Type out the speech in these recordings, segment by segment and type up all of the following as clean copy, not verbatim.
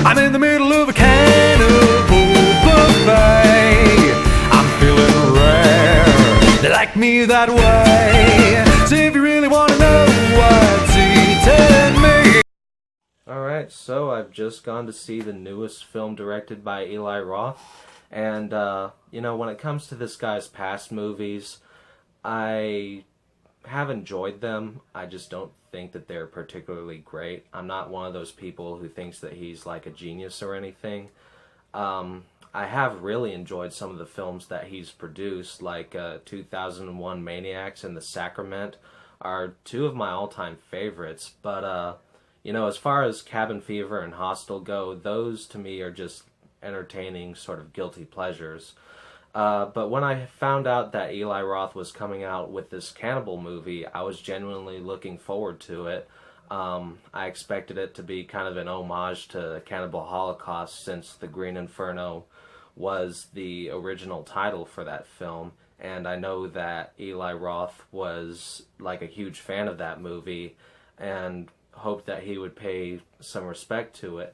I'm in the middle of a cannibal buffet. I'm feeling rare. They like me that way. So if you really want to know what's eating me. Alright, so I've just gone to see the newest film directed by Eli Roth. And, you know, when it comes to this guy's past movies, I have enjoyed them. I just don't think that they're particularly great. I'm not one of those people who thinks that he's like a genius or anything. I have really enjoyed some of the films that he's produced, like 2001 Maniacs and The Sacrament are two of my all-time favorites. But, you know, as far as Cabin Fever and Hostel go, those to me are just entertaining sort of guilty pleasures. But when I found out that Eli Roth was coming out with this cannibal movie, I was genuinely looking forward to it. I expected it to be kind of an homage to Cannibal Holocaust, since The Green Inferno was the original title for that film. And I know that Eli Roth was like a huge fan of that movie and hoped that he would pay some respect to it.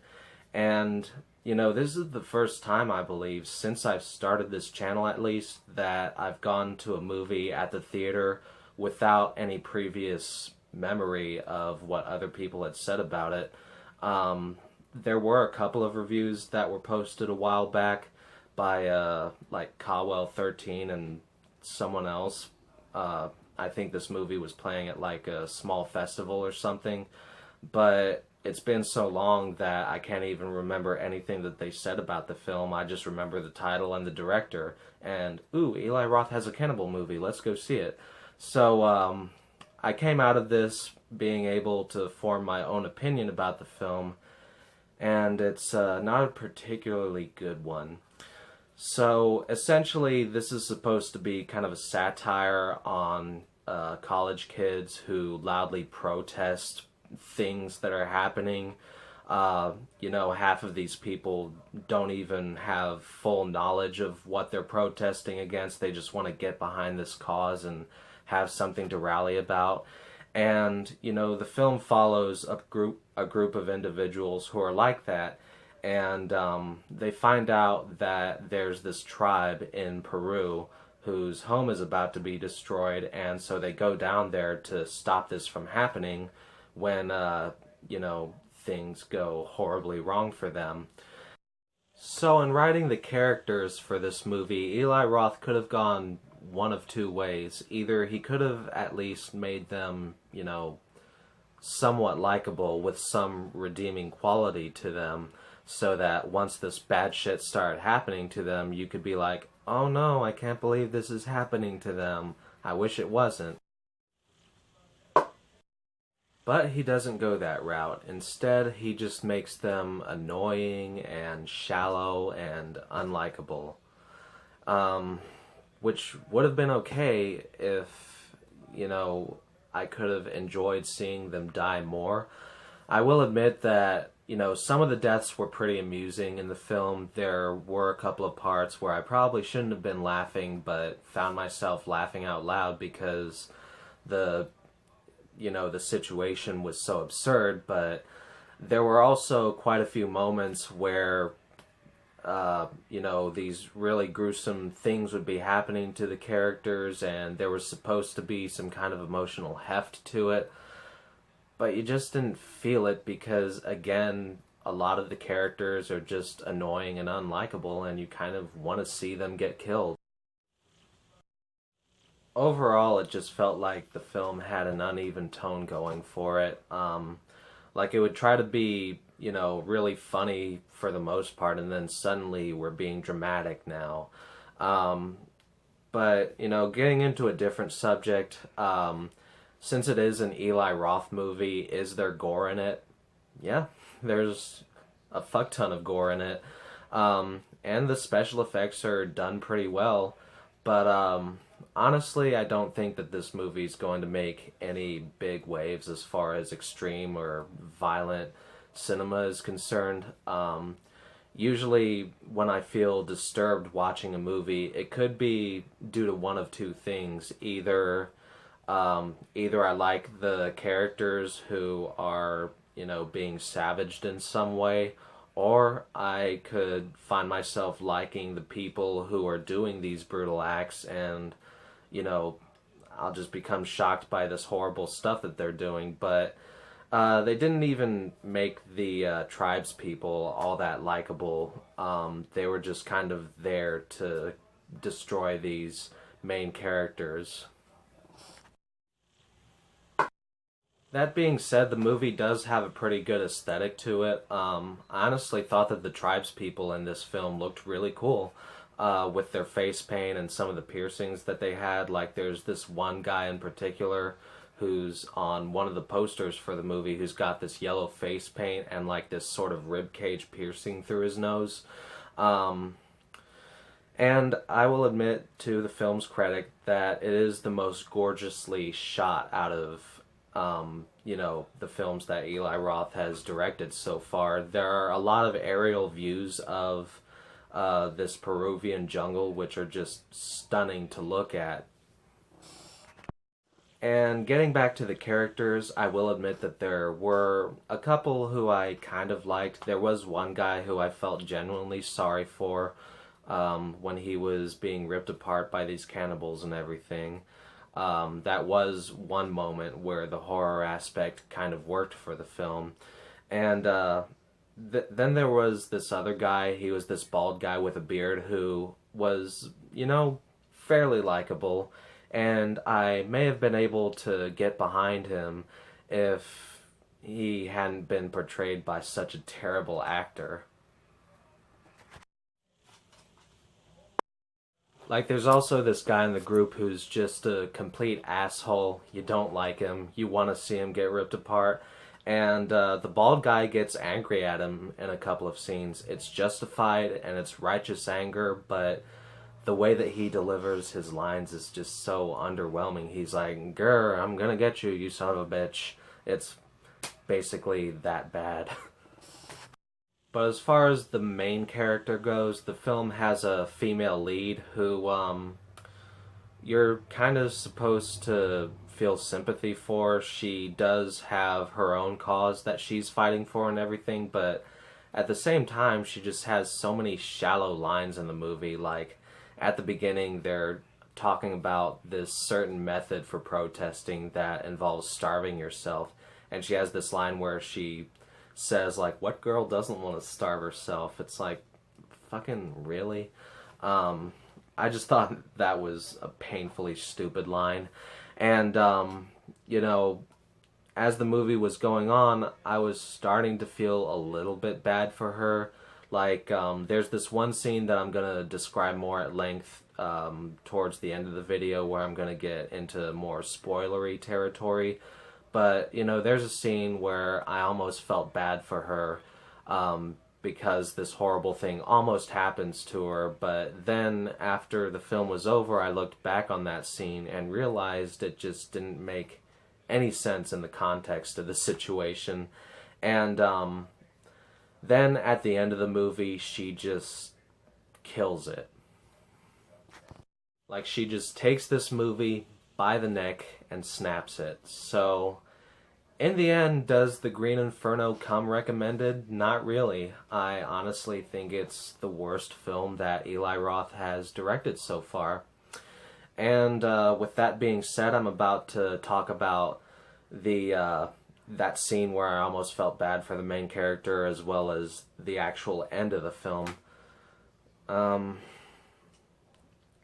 And you know, this is the first time, I believe, since I've started this channel at least, that I've gone to a movie at the theater without any previous memory of what other people had said about it. There were a couple of reviews that were posted a while back by, like, Caldwell13 and someone else. I think this movie was playing at, like, a small festival or something, but it's been so long that I can't even remember anything that they said about the film. I just remember the title and the director. And, ooh, Eli Roth has a cannibal movie. Let's go see it. So, I came out of this being able to form my own opinion about the film. And it's not a particularly good one. So, essentially, this is supposed to be kind of a satire on college kids who loudly protest things that are happening. You know, half of these people don't even have full knowledge of what they're protesting against. They just want to get behind this cause and have something to rally about. And, you know, the film follows a group of individuals who are like that. And they find out that there's this tribe in Peru whose home is about to be destroyed, and so they go down there to stop this from happening when, you know, things go horribly wrong for them. So in writing the characters for this movie, Eli Roth could have gone one of two ways. Either he could have at least made them, you know, somewhat likable with some redeeming quality to them, so that once this bad shit started happening to them, you could be like, oh no, I can't believe this is happening to them. I wish it wasn't. But he doesn't go that route. Instead, he just makes them annoying and shallow and unlikable. Which would have been okay if, you know, I could have enjoyed seeing them die more. I will admit that, you know, some of the deaths were pretty amusing in the film. There were a couple of parts where I probably shouldn't have been laughing, but found myself laughing out loud because the situation was so absurd. But there were also quite a few moments where, you know, these really gruesome things would be happening to the characters, and there was supposed to be some kind of emotional heft to it. But you just didn't feel it because, again, a lot of the characters are just annoying and unlikable, and you kind of want to see them get killed. Overall, it just felt like the film had an uneven tone going for it. Like it would try to be, you know, really funny for the most part, and then suddenly we're being dramatic now. But, you know, getting into a different subject, since it is an Eli Roth movie, is there gore in it? Yeah, there's a fuck ton of gore in it. And the special effects are done pretty well. But honestly, I don't think that this movie is going to make any big waves as far as extreme or violent cinema is concerned. Usually when I feel disturbed watching a movie, it could be due to one of two things. Either I like the characters who are, you know, being savaged in some way, or I could find myself liking the people who are doing these brutal acts, and you know, I'll just become shocked by this horrible stuff that they're doing. But they didn't even make the tribes people all that likable. They were just kind of there to destroy these main characters. That being said, the movie does have a pretty good aesthetic to it. I honestly thought that the tribes people in this film looked really cool, with their face paint and some of the piercings that they had. Like, there's this one guy in particular who's on one of the posters for the movie who's got this yellow face paint and like this sort of rib cage piercing through his nose. And I will admit to the film's credit that it is the most gorgeously shot out of, the films that Eli Roth has directed so far. There are a lot of aerial views of this Peruvian jungle, which are just stunning to look at. And getting back to the characters, I will admit that there were a couple who I kind of liked. There was one guy who I felt genuinely sorry for, when he was being ripped apart by these cannibals and everything. That was one moment where the horror aspect kind of worked for the film. And then there was this other guy. He was this bald guy with a beard who was, fairly likable. And I may have been able to get behind him if he hadn't been portrayed by such a terrible actor. Like, there's also this guy in the group who's just a complete asshole. You don't like him. You want to see him get ripped apart. And the bald guy gets angry at him in a couple of scenes. It's justified and it's righteous anger, but the way that he delivers his lines is just so underwhelming. He's like, "Grr, I'm gonna get you, you son of a bitch." It's basically that bad. But as far as the main character goes, the film has a female lead who you're kind of supposed to feel sympathy for. She does have her own cause that she's fighting for and everything, but at the same time, she just has so many shallow lines in the movie. Like, at the beginning, they're talking about this certain method for protesting that involves starving yourself, and she has this line where she says, like, "What girl doesn't want to starve herself?" It's like, fucking really? I just thought that was a painfully stupid line. And, as the movie was going on, I was starting to feel a little bit bad for her. Like, there's this one scene that I'm going to describe more at length towards the end of the video, where I'm going to get into more spoilery territory. But, there's a scene where I almost felt bad for her, because this horrible thing almost happens to her. But then, after the film was over, I looked back on that scene and realized it just didn't make any sense in the context of the situation. And then, at the end of the movie, she just kills it. Like, she just takes this movie by the neck and snaps it. So, in the end, does The Green Inferno come recommended? Not really. I honestly think it's the worst film that Eli Roth has directed so far. And with that being said, I'm about to talk about that scene where I almost felt bad for the main character, as well as the actual end of the film. I'm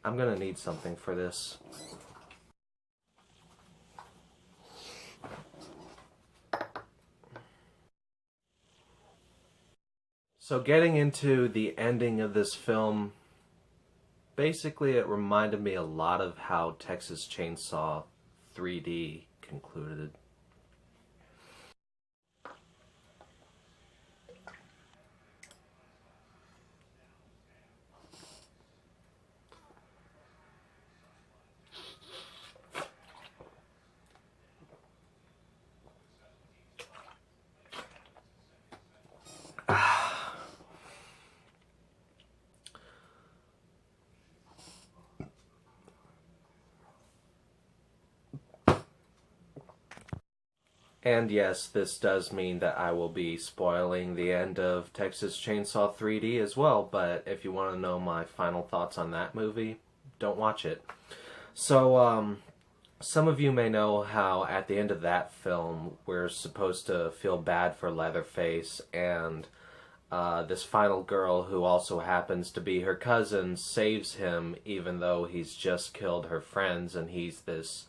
gonna need something for this. So getting into the ending of this film, basically it reminded me a lot of how Texas Chainsaw 3D concluded. And yes, this does mean that I will be spoiling the end of Texas Chainsaw 3D as well, but if you want to know my final thoughts on that movie, don't watch it. So, some of you may know how at the end of that film, we're supposed to feel bad for Leatherface, and this final girl, who also happens to be her cousin, saves him even though he's just killed her friends, and he's this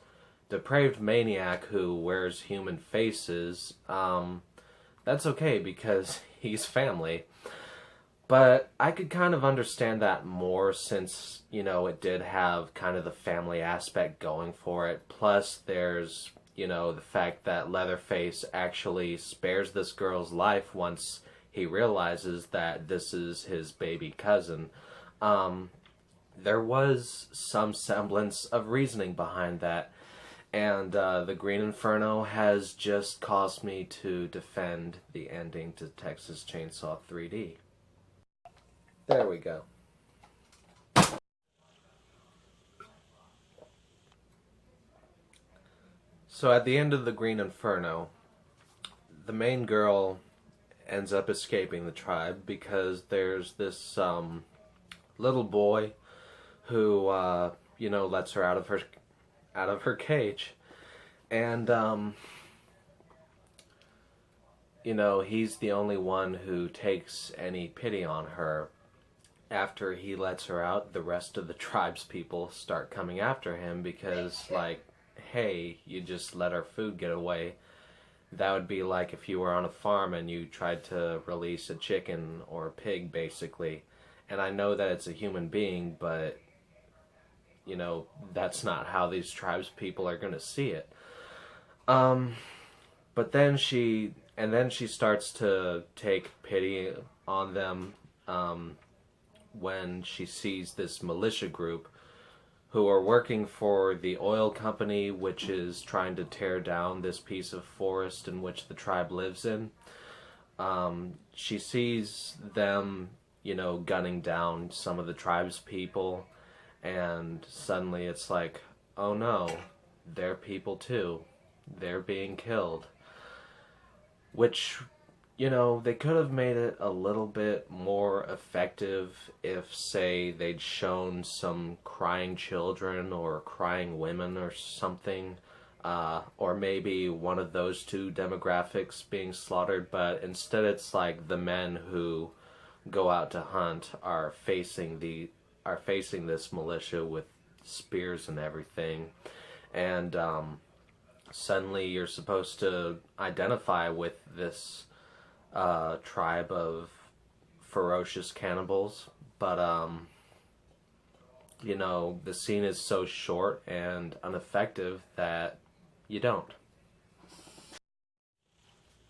depraved maniac who wears human faces. That's okay because he's family. But I could kind of understand that more since, it did have kind of the family aspect going for it. Plus, there's, the fact that Leatherface actually spares this girl's life once he realizes that this is his baby cousin. There was some semblance of reasoning behind that. And the Green Inferno has just caused me to defend the ending to Texas Chainsaw 3D. There we go. So at the end of the Green Inferno, the main girl ends up escaping the tribe because there's this little boy who lets her out of her cage, and he's the only one who takes any pity on her. After he lets her out, the rest of the tribe's people start coming after him because, hey, you just let our food get away. That would be like if you were on a farm and you tried to release a chicken or a pig, basically. And I know that it's a human being, but that's not how these tribes people are going to see it. But then she starts to take pity on them when she sees this militia group who are working for the oil company, which is trying to tear down this piece of forest in which the tribe lives in. She sees them, gunning down some of the tribe's people. And suddenly it's like, oh no, they're people too. They're being killed. Which, they could have made it a little bit more effective if, say, they'd shown some crying children or crying women or something. Or maybe one of those two demographics being slaughtered. But instead it's like the men who go out to hunt are facing this militia with spears and everything, and suddenly you're supposed to identify with this tribe of ferocious cannibals, but the scene is so short and ineffective that you don't.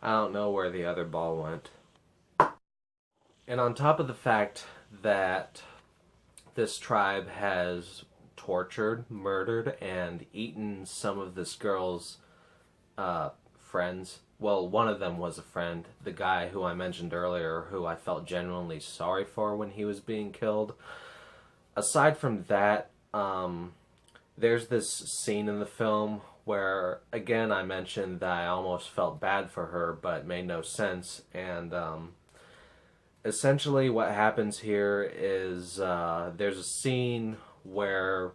I don't know where the other ball went. And on top of the fact that this tribe has tortured, murdered, and eaten some of this girl's friends. Well, one of them was a friend, the guy who I mentioned earlier, who I felt genuinely sorry for when he was being killed. Aside from that, there's this scene in the film where, again, I mentioned that I almost felt bad for her, but it made no sense, and essentially what happens here is there's a scene where,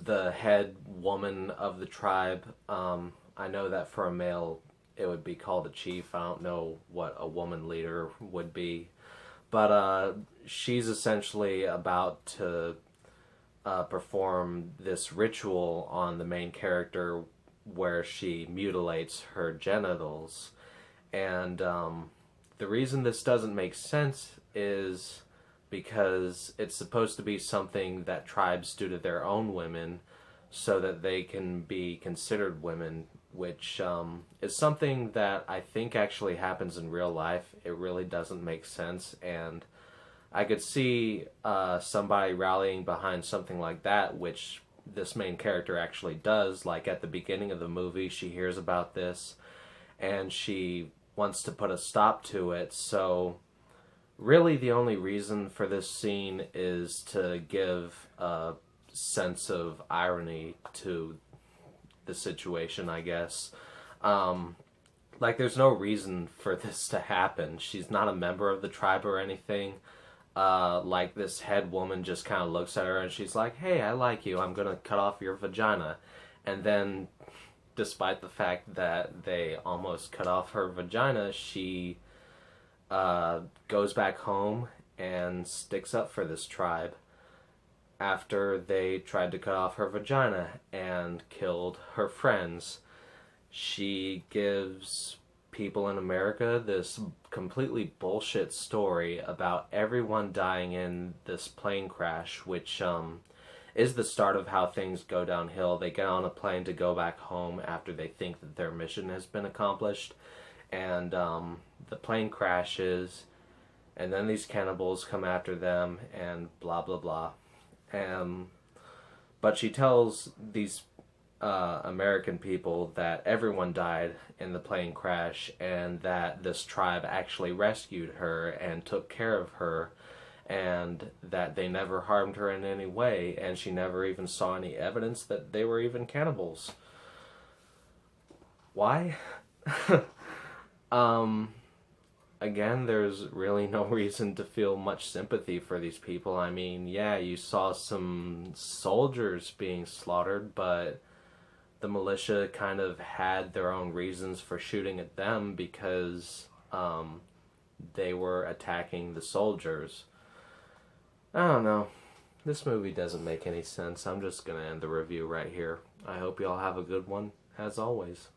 the head woman of the tribe, I know that for a male it would be called a chief. I don't know what a woman leader would be. But she's essentially about to perform this ritual on the main character where she mutilates her genitals. And the reason this doesn't make sense is because it's supposed to be something that tribes do to their own women so that they can be considered women, which is something that I think actually happens in real life. It really doesn't make sense, and I could see somebody rallying behind something like that, which this main character actually does. Like at the beginning of the movie, she hears about this, and she wants to put a stop to it, so really the only reason for this scene is to give a sense of irony to the situation, I guess. Like, there's no reason for this to happen. She's not a member of the tribe or anything. Like, this head woman just kind of looks at her and she's like, hey, I like you, I'm gonna cut off your vagina. And then, despite the fact that they almost cut off her vagina, she goes back home and sticks up for this tribe after they tried to cut off her vagina and killed her friends. She gives people in America this completely bullshit story about everyone dying in this plane crash, which is the start of how things go downhill. They get on a plane to go back home after they think that their mission has been accomplished, and the plane crashes, and then these cannibals come after them, and blah blah blah. But she tells these American people that everyone died in the plane crash, and that this tribe actually rescued her and took care of her, and that they never harmed her in any way, and she never even saw any evidence that they were even cannibals. Why? Again, there's really no reason to feel much sympathy for these people. I mean, yeah, you saw some soldiers being slaughtered, but the militia kind of had their own reasons for shooting at them because they were attacking the soldiers. I don't know. This movie doesn't make any sense. I'm just going to end the review right here. I hope y'all have a good one, as always.